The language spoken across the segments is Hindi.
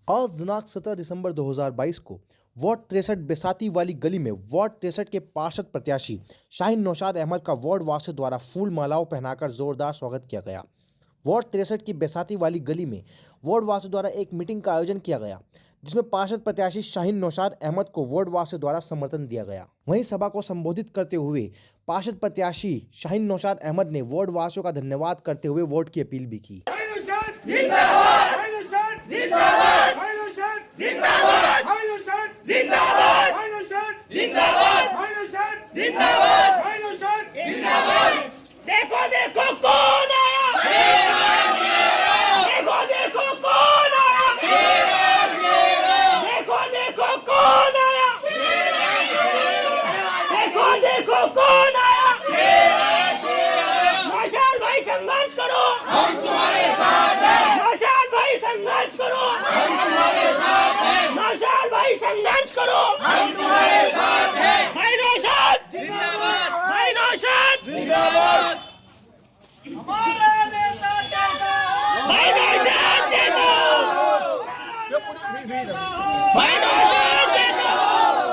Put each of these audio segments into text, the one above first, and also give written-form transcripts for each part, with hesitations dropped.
आज दिनांक 17 दिसंबर 2022 को वार्ड 63 बेसाती वाली गली में वार्ड 63 के पार्षद प्रत्याशी शाहीन नौशाद अहमद का वार्ड वासियों द्वारा फूल मालाओं पहनाकर जोरदार स्वागत किया गया। वार्ड 63 की बेसाती वाली गली में वार्ड वासियों द्वारा एक मीटिंग का आयोजन किया गया, जिसमें पार्षद प्रत्याशी शाहीन नौशाद अहमद को वार्ड वासियों द्वारा समर्थन दिया गया। वहीं सभा को संबोधित करते हुए पार्षद प्रत्याशी शाहीन नौशाद अहमद ने वार्ड वासियों का धन्यवाद करते हुए वोट की अपील भी की। देखो देखो कौन आया, देखो देखो कौन आया, देखो देखो कौन आया, देखो देखो कौन आया। नौशाद भाई संघर्ष करो, हम तुम्हारे साथ हैं। नौशाद भाई संघर्ष करो, हम तुम्हारे साथ हैं। नौशाद भाई संघर्ष करो, हम तुम्हारे साथ हैं। भाई नौशाद जिंदाबाद, भाई नौशाद जिंदाबाद। हमारा नेता जिंदाबाद, भाई नौशाद जिंदाबाद, भाई नौशाद जिंदाबाद।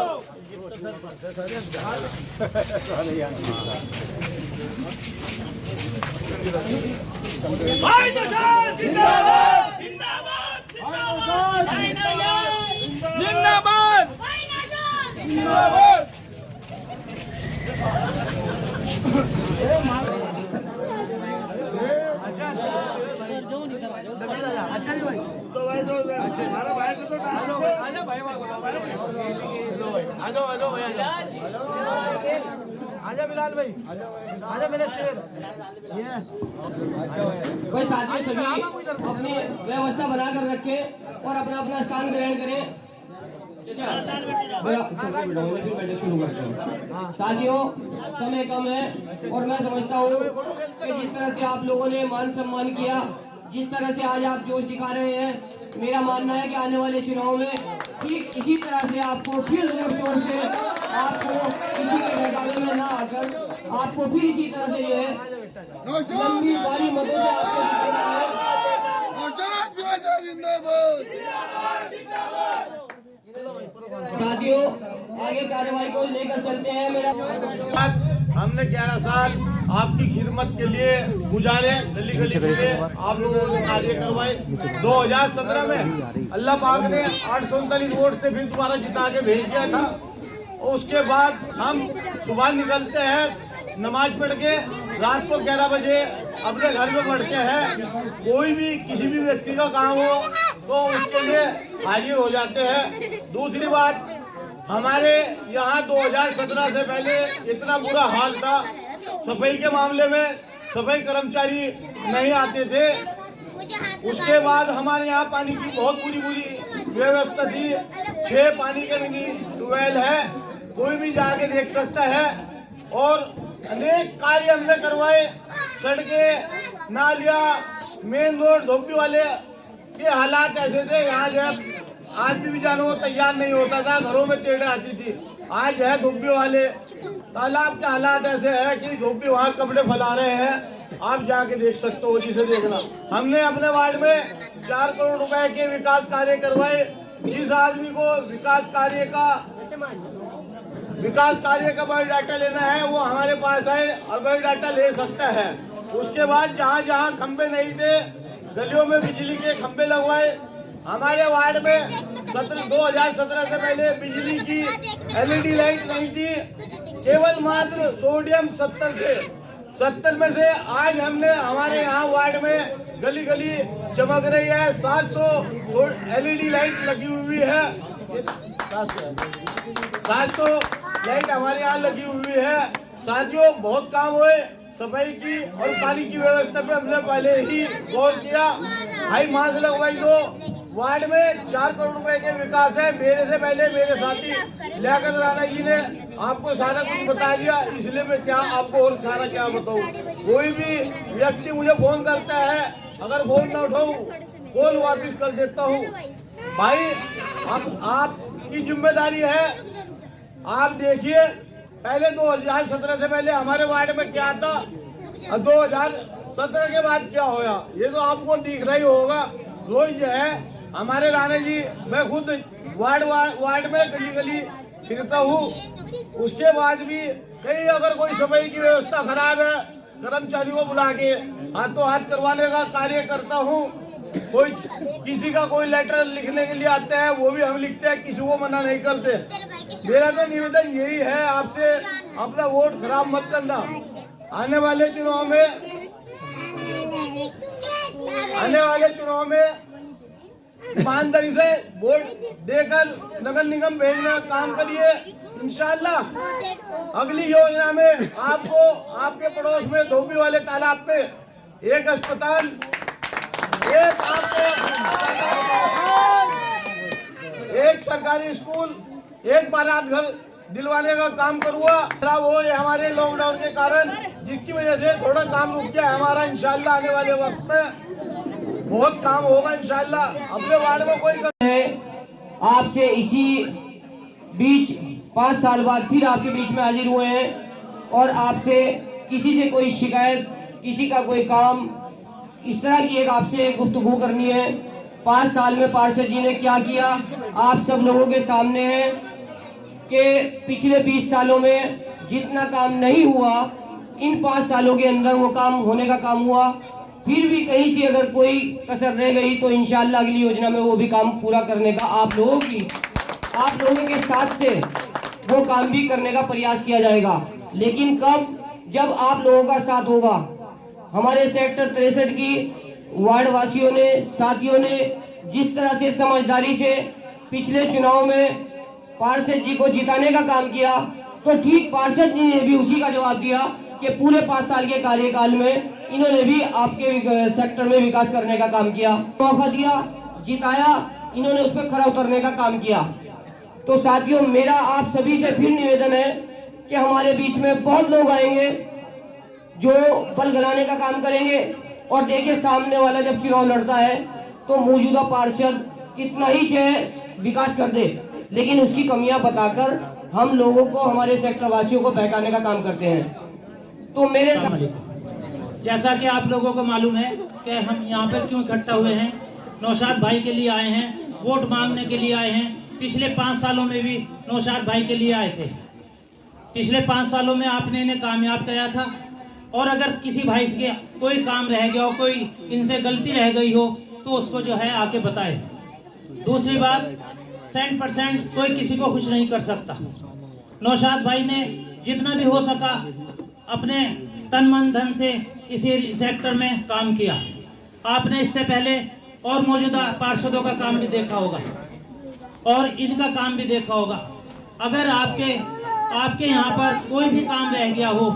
भाई नौशाद जिंदाबाद, जिंदाबाद, जिंदाबाद, भाई नौशाद जिंदाबाद, भाई नौशाद जिंदाबाद। हमारा भाई को तो आजा भाई, आजा बिलाल भाई, आजा मेरे शेर। कोई साथी सभी अपनी व्यवस्था बनाकर रखे और अपना अपना स्थान ग्रहण करें। साथियों, समय कम है और मैं समझता हूँ कि जिस तरह से आप लोगों ने मान सम्मान किया, जिस तरह से आज आप जोश दिखा रहे हैं, मेरा मानना है कि आने वाले चुनाव में ठीक इसी तरह से आपको फिर जोर से आपको इसी के बहकावे में ना आकर आपको फिर इसी तरह से ये लंबी बारी मतों से आपको साथियों आगे कार्यवाही को लेकर चलते हैं। मेरा हमने 11 साल आपकी खिदमत के लिए गुजारे, गली गली के लिए आप लोगों ने कार्य करवाए। 2017 में अल्लाह पाक ने 839 वोट से फिर दोबारा जिता के भेज दिया था। और उसके बाद हम सुबह निकलते हैं, नमाज पढ़ के रात को 11 बजे अपने घर में पढ़ते हैं। कोई भी किसी भी व्यक्ति का काम हो तो उसके लिए हाजिर हो जाते हैं। दूसरी बात, हमारे यहाँ 2017 से पहले इतना बुरा हाल था, सफाई के मामले में सफाई कर्मचारी नहीं आते थे। उसके बाद हमारे यहाँ पानी की बहुत बुरी व्यवस्था थी। 6 पानी के मिनी ट्यूबवेल है, कोई भी जाके देख सकता है। और अनेक कार्य हमने करवाए, सड़कें, नालियाँ, मेन रोड, धोबी वाले के हालात ऐसे थे, यहाँ जब आदमी भी जाना हो तैयार नहीं होता था, घरों में टेढ़े आती थी। आज है धोबी वाले, तालाब के हालात ऐसे है कि धोबी वहाँ कपड़े फैला रहे हैं, आप जाके देख सकते हो, जिसे देखना। हमने अपने वार्ड में 4 करोड़ रुपए के विकास कार्य करवाए। जिस आदमी को विकास कार्य का बायोडाटा लेना है वो हमारे पास आए और बायोडाटा ले सकता है। उसके बाद जहाँ जहाँ खंबे नहीं थे, गलियों में बिजली के खंबे लगवाए। हमारे वार्ड में 2017 से पहले बिजली की LED लाइट नहीं थी, केवल मात्र सोडियम 70 थे। 70 में से आज हमने हमारे यहाँ वार्ड में गली गली चमक रही है। 700 LED लाइट लगी हुई है, 700 लाइट हमारे यहाँ लगी हुई है। साथियों, बहुत काम हुए सफाई की और पानी की व्यवस्था पे हमने पहले ही गौर किया। भाई मास्क लगवाई दो। वार्ड में 4 करोड़ रुपए के विकास है। मेरे से पहले मेरे साथी लियाकत राणा जी ने आपको सारा कुछ बता दिया, इसलिए मैं क्या आपको और सारा क्या बताऊं। कोई भी व्यक्ति मुझे फोन करता है, अगर फोन न उठाऊं कॉल वापिस कर देता हूं। भाई अब आपकी जिम्मेदारी है, आप देखिए पहले 2017 से पहले हमारे वार्ड में क्या था और 2017 के बाद क्या होया, ये तो आपको दिख रहा ही होगा। रोज जो है हमारे राणे जी, मैं खुद वार्ड में गली गली फिरता हूँ, उसके बाद भी कहीं अगर कोई सफाई की व्यवस्था खराब है, कर्मचारियों को बुला के हाथों हाथ करवाने का कार्य करता हूँ। कोई किसी का कोई लेटर लिखने के लिए आता है, वो भी हम लिखते हैं, किसी को मना नहीं करते। मेरा तो निवेदन यही है आपसे, अपना वोट खराब मत करना। आने वाले चुनाव में ईमानदारी से वोट देकर नगर निगम भेजने का काम करिए। इंशाल्लाह अगली योजना में आपको आपके पड़ोस में धोबी वाले तालाब पे एक अस्पताल, एक सरकारी स्कूल, एक बारात घर दिलवाने का काम करूँगा। खराब हो ये हमारे लॉकडाउन के कारण, जिसकी वजह से थोड़ा काम रुक गया हमारा। इंशाल्लाह आने वाले वक्त में बहुत काम होगा इंशाल्लाह। अपने वार्ड में कोई है आपसे इसी बीच 5 साल बाद फिर आपके बीच में हाजिर हुए हैं और आपसे किसी से कोई शिकायत, किसी का कोई काम, इस तरह की एक आपसे गुफ्तगू करनी है। 5 साल में पार्षद जी ने क्या किया आप सब लोगों के सामने है कि पिछले 20 सालों में जितना काम नहीं हुआ, इन 5 सालों के अंदर वो काम होने का काम हुआ। फिर भी कहीं से अगर कोई कसर रह गई तो इंशाल्लाह अगली योजना में वो भी काम पूरा करने का आप लोगों के साथ से वो काम भी करने का प्रयास किया जाएगा। लेकिन कब? जब आप लोगों का साथ होगा। हमारे सेक्टर 63 की वार्ड वासियों ने, साथियों ने जिस तरह से समझदारी से पिछले चुनाव में पार्षद जी को जिताने का काम किया, तो ठीक पार्षद जी ने भी उसी का जवाब दिया कि पूरे 5 साल के कार्यकाल में इन्होंने भी आपके सेक्टर में विकास करने का काम किया, मौका दिया, जिताया, इन्होंने उस पर खरा उतरने का काम किया। तो साथियों, मेरा आप सभी से फिर निवेदन है कि हमारे बीच में बहुत लोग आएंगे जो बल गलाने का काम करेंगे। और देखिए, सामने वाला जब चुनाव लड़ता है तो मौजूदा पार्षद कितना ही चाहे विकास कर दे, लेकिन उसकी कमियां बताकर हम लोगों को, हमारे सेक्टर वासियों को बहकाने का काम करते हैं। तो मेरे जैसा कि आप लोगों को मालूम है कि हम यहाँ पर क्यों इकट्ठा हुए हैं, नौशाद भाई के लिए आए हैं, वोट मांगने के लिए आए हैं। पिछले 5 सालों में भी नौशाद भाई के लिए आए थे। पिछले 5 सालों में आपने इन्हें कामयाब किया था, और अगर किसी भाई से कोई काम रह गया हो, कोई इनसे गलती रह गई हो, तो उसको जो है आके बताए। दूसरी बात, 100% कोई किसी को खुश नहीं कर सकता। नौशाद भाई ने जितना भी हो सका अपने तन मन धन से इसी सेक्टर में काम किया। आपने इससे पहले और मौजूदा पार्षदों का काम भी देखा होगा और इनका काम भी देखा होगा। अगर आपके यहाँ पर कोई भी काम रह गया हो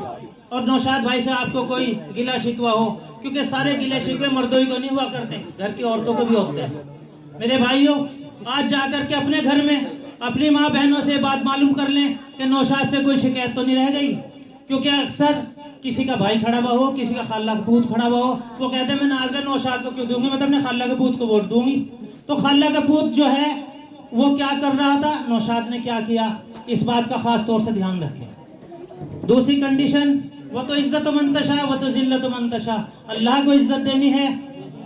और नौशाद भाई से आपको कोई गिला शिकवा हो, क्योंकि सारे गिले शिकवे मर्दों ही को नहीं हुआ करते, घर की औरतों को भी होते हैं। मेरे भाइयों, आज जाकर के अपने घर में अपनी माँ बहनों से बात मालूम कर लें कि नौशाद से कोई शिकायत तो नहीं रह गई। क्योंकि अक्सर किसी का भाई खड़ा हुआ हो, किसी का खाला का पूत खड़ा हुआ हो, वो कहते हैं मैं नाजर नौशाद को क्यों दूंगी, मैं तो अपने खाला के पूत को वोट दूंगी। तो खाला का पूत जो है वो क्या कर रहा था, नौशाद ने क्या किया, इस बात का खास तौर से ध्यान रखें। दूसरी कंडीशन, वो तो इज्जत मंतशा वो तो जिल्लत मंतशा, अल्लाह को इज्जत देनी है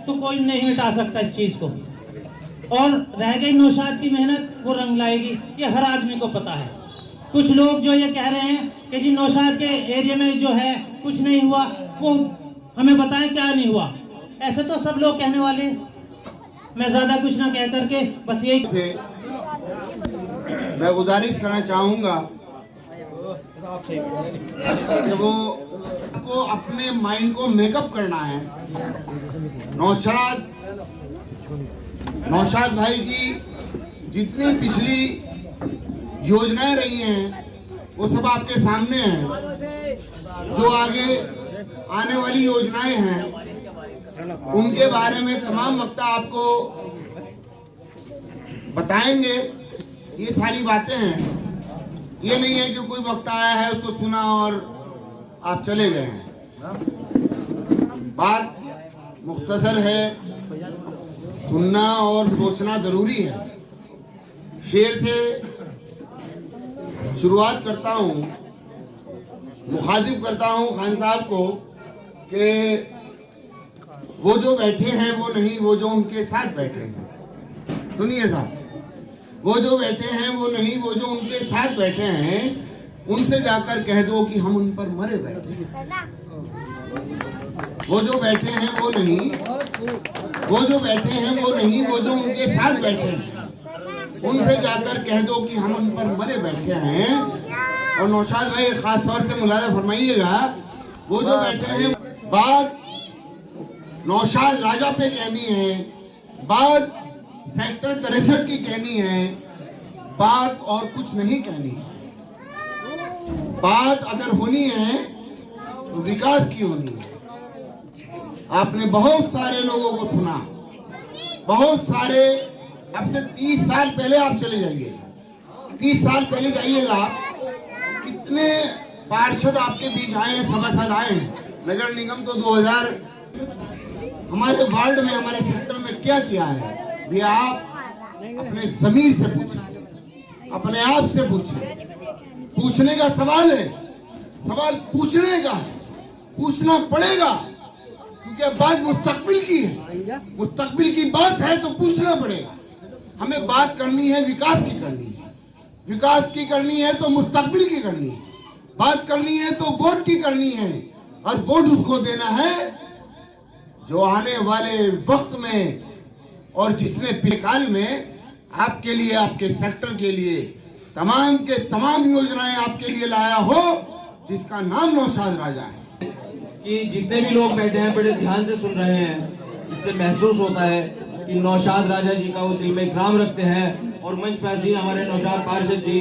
तो कोई नहीं मिटा सकता इस चीज को। और रह गई नौशाद की मेहनत, वो रंग लाएगी, ये हर आदमी को पता है। कुछ लोग जो ये कह रहे हैं कि जी नौशाद के एरिया में जो है कुछ नहीं हुआ, वो हमें बताएं क्या नहीं हुआ। ऐसे तो सब लोग कहने वाले। मैं ज्यादा कुछ ना कह करके बस यही से मैं गुजारिश करना चाहूँगा कि वो को अपने माइंड को मेकअप करना है। नौशाद भाई की जितनी पिछली योजनाएं रही हैं वो सब आपके सामने हैं। जो आगे आने वाली योजनाएं हैं उनके बारे में तमाम वक्ता आपको बताएंगे। ये सारी बातें हैं, ये नहीं है कि कोई वक्ता आया है उसको सुना और आप चले गए हैं। बात मुख्तसर है, सुनना और सोचना जरूरी है। शेर से शुरुआत करता हूँ, मुखातिब करता हूँ खान साहब को कि वो जो बैठे हैं वो नहीं, वो जो उनके साथ बैठे हैं। सुनिए साहब, वो जो बैठे हैं वो नहीं, वो जो उनके साथ बैठे हैं उनसे जाकर कह दो कि हम उन पर मरे बैठे हैं। वो जो बैठे हैं वो नहीं, वो जो बैठे हैं वो नहीं, वो जो उनके साथ बैठे हैं उनसे जाकर कह दो कि हम उन पर मरे बैठे हैं। और नौशाद भाई खास तौर से मुलाजा फरमाइएगा, वो जो बैठे हैं बात नौशाद राजा पे कहनी है, बात सेक्टर 63 की कहनी है, बात और कुछ नहीं कहनी है। बात अगर होनी है तो विकास की होनी है। आपने बहुत सारे लोगों को सुना, बहुत सारे, अब से 30 साल पहले आप चले जाइए, 30 साल पहले जाइएगा, कितने पार्षद आपके बीच आए हैं, सभासद आए हैं। नगर निगम तो 2000 हमारे वार्ड में, हमारे सेक्टर में क्या किया है ये आप अपने जमीर से पूछें, अपने आप से पूछें। पूछने का सवाल है, सवाल पूछने का है, पूछना पड़ेगा, क्योंकि अब बात मुस्तकबिल की है, मुस्तकबिल की बात है तो पूछना पड़ेगा। हमें बात करनी है, विकास की करनी है, विकास की करनी है तो मुस्तकबिल की करनी है, बात करनी है तो वोट की करनी है, और वोट उसको देना है जो आने वाले वक्त में और जिसने पिछले में आपके लिए, आपके सेक्टर के लिए तमाम के तमाम योजनाएं आपके लिए लाया हो, जिसका नाम नौशाद राजा है। कि जितने भी लोग बैठे हैं बड़े ध्यान से सुन रहे हैं, इससे महसूस होता है कि नौशाद राजा जी का वो दिल में इकराम रखते हैं। और मंच पर हसीन हमारे नौशाद पार्षद जी,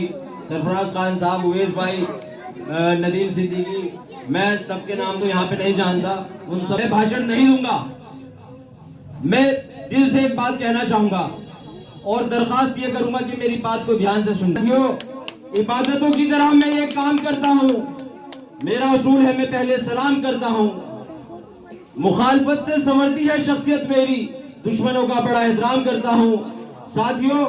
सरफराज खान साहब, उवैस भाई, नदीम सिद्दीकी, मैं सबके नाम तो यहाँ पे नहीं जानता, उन सब भाषण नहीं दूंगा। मैं दिल से एक बात कहना चाहूंगा और दरखास्त ये करूंगा कि मेरी बात को ध्यान से सुनिए। इबादतों की तरह मैं ये काम करता हूँ, मेरा उसूल है मैं पहले सलाम करता हूँ। मुखालफत से संवरती है शख्सियत मेरी, दुश्मनों का बड़ा एहतराम करता हूँ। साथियों,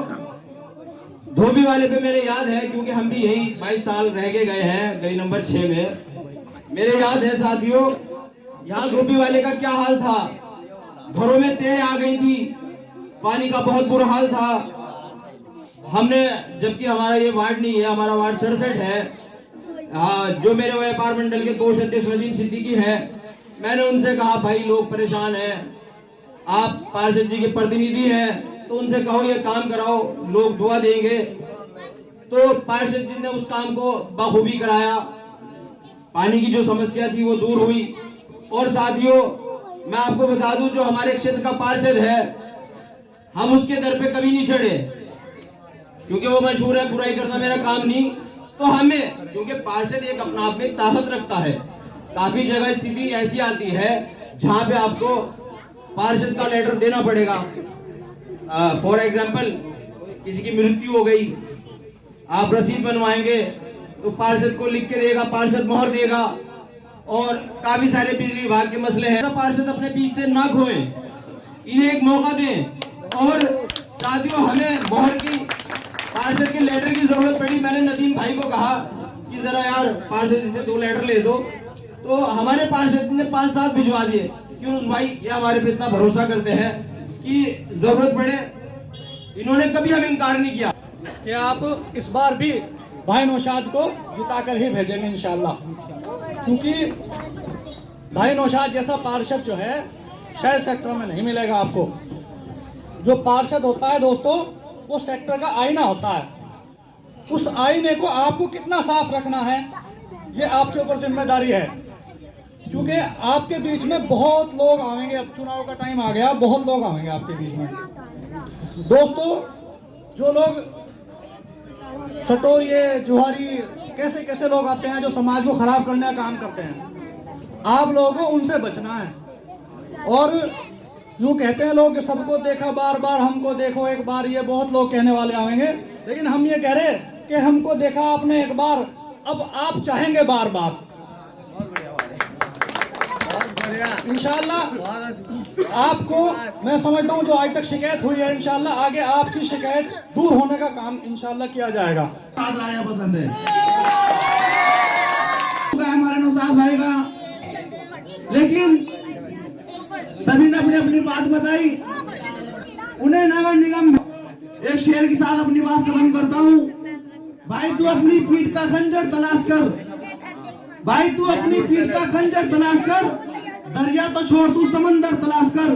धोबी वाले पे मेरे याद है, क्योंकि हम भी यही 22 साल रह के गए हैं गली नंबर 6 में। मेरे याद है साथियों, यहाँ धोबी वाले का क्या हाल था, घरों में तेड़े आ गई थी, पानी का बहुत बुरा हाल था। हमने, जबकि हमारा ये वार्ड नहीं है, हमारा वार्ड 67 है, जो मेरे व्यापार मंडल के कोष अध्यक्ष नदीम सिद्दीकी है, मैंने उनसे कहा भाई लोग परेशान हैं, आप पार्षद जी के प्रतिनिधि हैं, तो उनसे कहो ये काम कराओ, लोग दुआ देंगे। तो पार्षद जी ने उस काम को बखूबी कराया, पानी की जो समस्या थी वो दूर हुई। और साथियों, मैं आपको बता दूं, जो हमारे क्षेत्र का पार्षद है, हम उसके दर पे कभी नहीं चढ़े, क्योंकि वो मशहूर है बुराई करना मेरा काम नहीं। तो हमें, क्योंकि पार्षद एक अपना आप में ताकत रखता है, काफी जगह स्थिति ऐसी आती है जहां पे आपको पार्षद का लेटर देना पड़ेगा। फॉर एग्जाम्पल, किसी की मृत्यु हो गई, आप रसीद बनवाएंगे तो पार्षद को लिख के देगा, पार्षद मोहर देगा। और काफी सारे बिजली विभाग के मसले हैं, पार्षद अपने बीच से ना खोएं, इन्हें एक मौका दें। और साथियों, हमें मोहर की, पार्षद के लेटर की जरूरत पड़ी। मैंने नदीम भाई को कहा कि जरा यार पार्षद से 2 लेटर ले दो, तो हमारे पार्षद ने 5-7 भिजवा दिए। क्यों भाई, ये हमारे पे इतना भरोसा करते हैं कि जरूरत पड़े, इन्होंने कभी हमें इनकार नहीं किया। कि आप इस बार भी भाई नौशाद को जिताकर ही भेजेंगे इंशाल्लाह, क्योंकि भाई नौशाद जैसा पार्षद जो है शायद सेक्टर में नहीं मिलेगा आपको। जो पार्षद होता है दोस्तों, वो सेक्टर का आईना होता है। उस आईने को आपको कितना साफ रखना है, ये आपके ऊपर जिम्मेदारी है, क्योंकि आपके बीच में बहुत लोग आएंगे। अब चुनाव का टाइम आ गया, बहुत लोग आएंगे आपके बीच में दोस्तों। जो लोग सटोरिये, जुहारी, कैसे कैसे लोग आते हैं जो समाज को खराब करने का काम करते हैं, आप लोगों को उनसे बचना है। और यूं कहते हैं लोग कि सबको देखा बार बार, हमको देखो एक बार, ये बहुत लोग कहने वाले आएंगे, लेकिन हम ये कह रहे कि हमको देखा आपने एक बार, अब आप चाहेंगे बार बार। इंशाल्लाह आपको, मैं समझता हूँ जो आज तक शिकायत हुई है, इंशाल्लाह आगे आपकी शिकायत दूर होने का काम इंशाल्लाह किया जाएगा। पसंद है हमारे नौशाद भाई का, लेकिन सभी ने अपनी अपनी बात बताई। उन्हें नगर निगम एक शेर के साथ अपनी बात खत्म करता हूँ। भाई तू अपनी पीठ का खंजर तलाश कर, भाई तू अपनी पीठ का खंजर तलाश कर, दरिया तो छोड़ तू समंदर तलाश कर,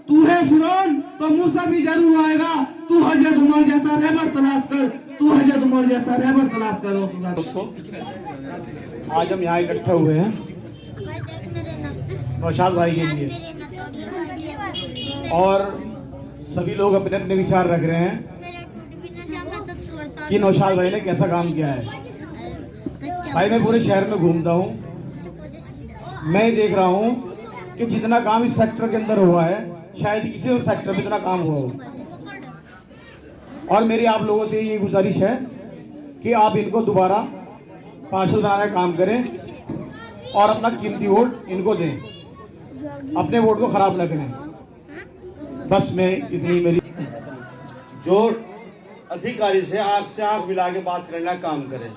तू है फिरौन तो मूसा भी जरूर आएगा, तू हजरत उमर जैसा रहबर तलाश कर, तू हजरत उमर जैसा रहबर तलाश कर। दोस्तों आज हम यहाँ इकट्ठे हुए हैं नौशाद भाई के लिए, और सभी लोग अपने अपने विचार रख रहे हैं कि नौशाद भाई ने कैसा काम किया है। भाई मैं पूरे शहर में घूमता हूँ, मैं देख रहा हूँ कि जितना काम इस सेक्टर के अंदर हुआ है शायद किसी और सेक्टर में इतना काम हुआ हो। और मेरी आप लोगों से ये गुजारिश है कि आप इनको दोबारा पार्षद बनाने का काम करें और अपना कीमती वोट इनको दें, अपने वोट को खराब न करें। बस मैं इतनी मेरी जो अधिकारी से आंख मिला के बात करने का काम करे,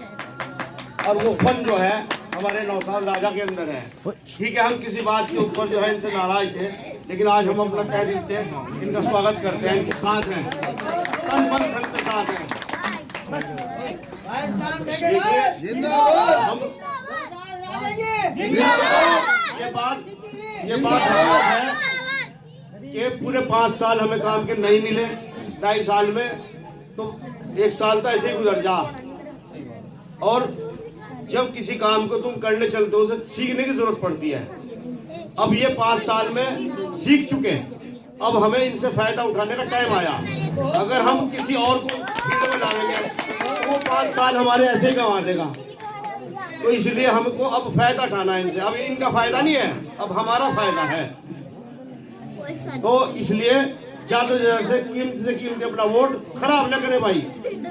और वो फन जो है हमारे नौशाद राजा के अंदर है। ठीक है, हम किसी बात के ऊपर जो है इनसे नाराज थे, लेकिन आज हम अपना तहे दिल से इनका स्वागत करते हैं, इनके साथ हैं, तन मन धन के साथ हैं। ये बात है कि पूरे 5 साल हमें काम के नहीं मिले, 2.5 साल में तो 1 साल तो ऐसे ही गुजर जा। और जब किसी काम को तुम करने चलते हो उसे सीखने की जरूरत पड़ती है। अब ये 5 साल में सीख चुके, अब हमें इनसे फायदा उठाने का टाइम आया। अगर हम किसी और को फील्ड में डालेंगे तो वो 5 साल हमारे ऐसे ही गंवा देगा। तो इसलिए हमको अब फायदा उठाना है इनसे। अब इनका फायदा नहीं है, अब हमारा फायदा है। तो इसलिए ज्यादा से कीमत अपना वोट खराब न करें भाई,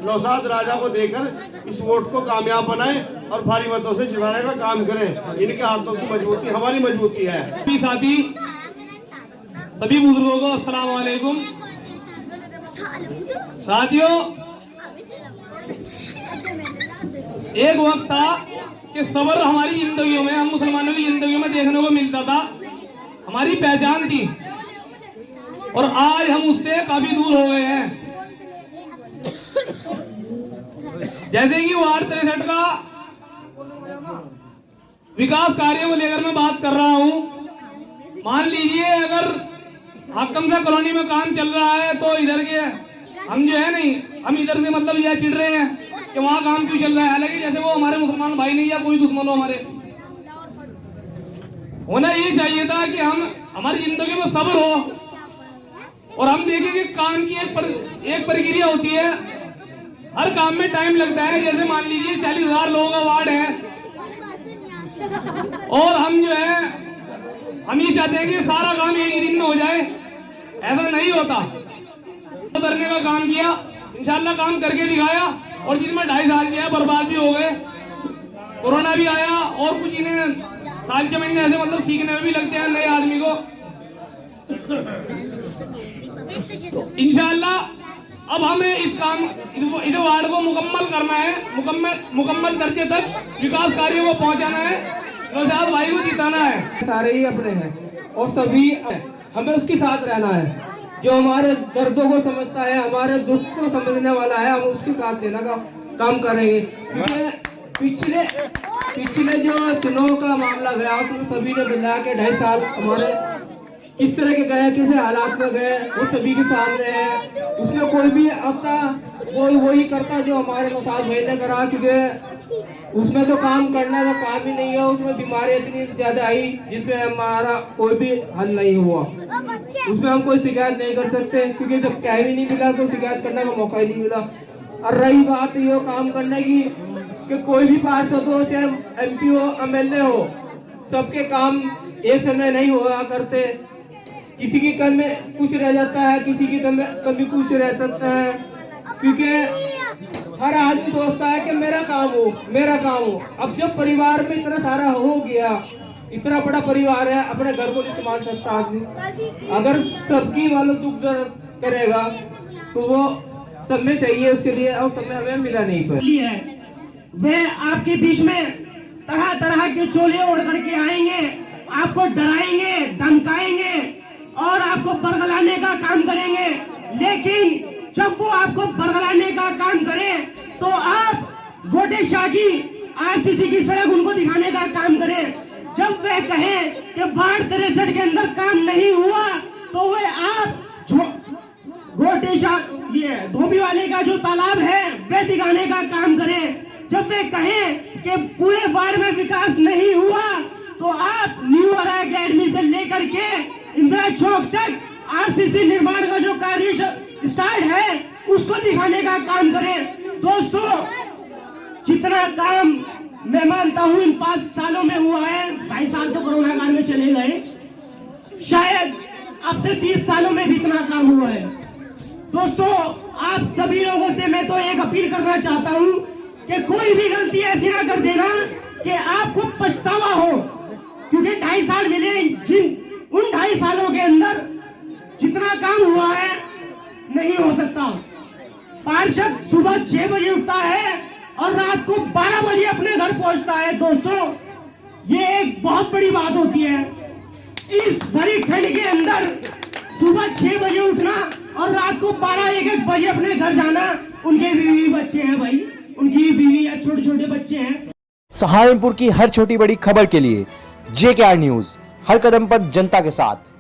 नौशाद राजा को देकर इस वोट को कामयाब बनाएं और भारी मतों से जिताने का काम करें। इनके हाथों की मजबूती हमारी मजबूती है। साथी सभी बुजुर्गों को अस्सलाम वालेकुम। साथियों, एक वक्त था कि सब्र हमारी जिंदगियों में, हम मुसलमानों की जिंदगी में देखने को मिलता था, हमारी पहचान थी, और आज हम उससे काफी दूर हो गए हैं। जैसे कि वार्ड 63 का विकास कार्यों को लेकर मैं बात कर रहा हूं। मान लीजिए अगर हाकमजा कॉलोनी में काम चल रहा है तो इधर के हम जो है नहीं, हम इधर से मतलब यह चिढ़ रहे हैं कि वहां काम क्यों चल रहा है, हालांकि जैसे वो हमारे मुसलमान भाई नहीं या कोई दुश्मन हो हमारे। होना ये चाहिए था कि हम हमारी जिंदगी में सब्र हो और हम देखें कि काम की एक प्रक्रिया होती है, हर काम में टाइम लगता है। जैसे मान लीजिए 40,000 लोगों का वार्ड है और हम जो है हम ये चाहते हैं कि सारा काम एक ही दिन में हो जाए, ऐसा नहीं होता। करने का काम किया, इंशाल्लाह काम करके दिखाया, और जिनमें 2.5 साल किया बर्बाद भी हो गए। कोरोना भी आया और कुछ इन्हें साल 6 महीने ऐसे मतलब सीखने में भी लगते हैं नए आदमी को। तो इंशाल्लाह अब हमें इस इस वार्ड को मुकम्मल करना है, मुकम्मल दर्जे तक विकास कार्यों को पहुंचाना है, नौशाद भाई को जिताना है। सारे ही अपने हैं और सभी हमें उसके साथ रहना है। जो हमारे दर्दों को समझता है, हमारे दुख को समझने वाला है, हम उसके साथ देने का काम करेंगे। पिछले जो चुनाव का मामला गया उसमें सभी ने मिला के 2.5 साल हमारे किस तरह के गए, किस हालात में गए, वो सभी के सामने है। उसमें कोई भी अपना कोई वही करता जो हमारे नौशाद भाई ने करा, क्योंकि उसमें तो काम करना तो काम ही नहीं है। उसमें बीमारी इतनी ज्यादा आई जिसमें हमारा कोई भी हल नहीं हुआ। उसमें हम कोई शिकायत नहीं कर सकते, क्योंकि जब टाइम ही नहीं मिला तो शिकायत करने का मौका ही नहीं मिला। और रही बात ये काम करने की कि कोई भी पार्षद हो, चाहे MP हो, MLA हो, सबके काम एक समय नहीं हुआ करते। किसी की कमी कुछ रह जाता है, किसी की कमी कुछ रह सकता है, क्योंकि हर आदमी सोचता है कि मेरा काम हो, मेरा काम हो। अब जब परिवार में इतना सारा हो गया, इतना बड़ा परिवार है, अपने घर को नहीं संभाल सकता आदमी। अगर सबकी मालूम दुख दर्द करेगा तो वो समय चाहिए उसके लिए, और समय हमें मिला नहीं पर वे आपके बीच में तरह तरह के चोले ओढ़ करके आएंगे, आपको डराएंगे, धमकाएंगे और आपको बरगलाने का काम करेंगे। लेकिन जब वो आपको बरगलाने का काम करे तो आप गोटे शाह की आरसीसी की सड़क उनको दिखाने का काम करें। जब वे कहें कि वार्ड 63 के अंदर काम नहीं हुआ तो वे आप गोटे शाह ये धोबी वाले का जो तालाब है वे दिखाने का काम करें। जब वे कहें कि पूरे वार्ड में विकास नहीं हुआ तो आप न्यू अरा अकेडमी से लेकर के इंदिरा चौक तक आरसीसी निर्माण का जो कार्य स्टार्ट है उसको दिखाने का काम करें। दोस्तों, जितना काम मैं मानता हूं इन 5 सालों में हुआ है, 2.5 साल तो कोरोना काल में चले गए, शायद अब से 20 सालों में भी इतना काम हुआ है। दोस्तों, आप सभी लोगों से मैं तो एक अपील करना चाहता हूं कि कोई भी गलती ऐसी ना कर देना कि आपको पछतावा हो, क्योंकि 2.5 साल मिले, उन 2.5 सालों के अंदर जितना काम हुआ है नहीं हो सकता। पार्षद सुबह 6 बजे उठता है और रात को 12 बजे अपने घर पहुंचता है। दोस्तों, ये एक बहुत बड़ी बात होती है। इस भरी ठंड के अंदर सुबह 6 बजे उठना और रात को 12-1 बजे अपने घर जाना। उनके बीवी बच्चे हैं भाई, उनकी बीवी या छोटे छोटे बच्चे हैं। सहारनपुर की हर छोटी बड़ी खबर के लिए JKR न्यूज, हर कदम पर जनता के साथ।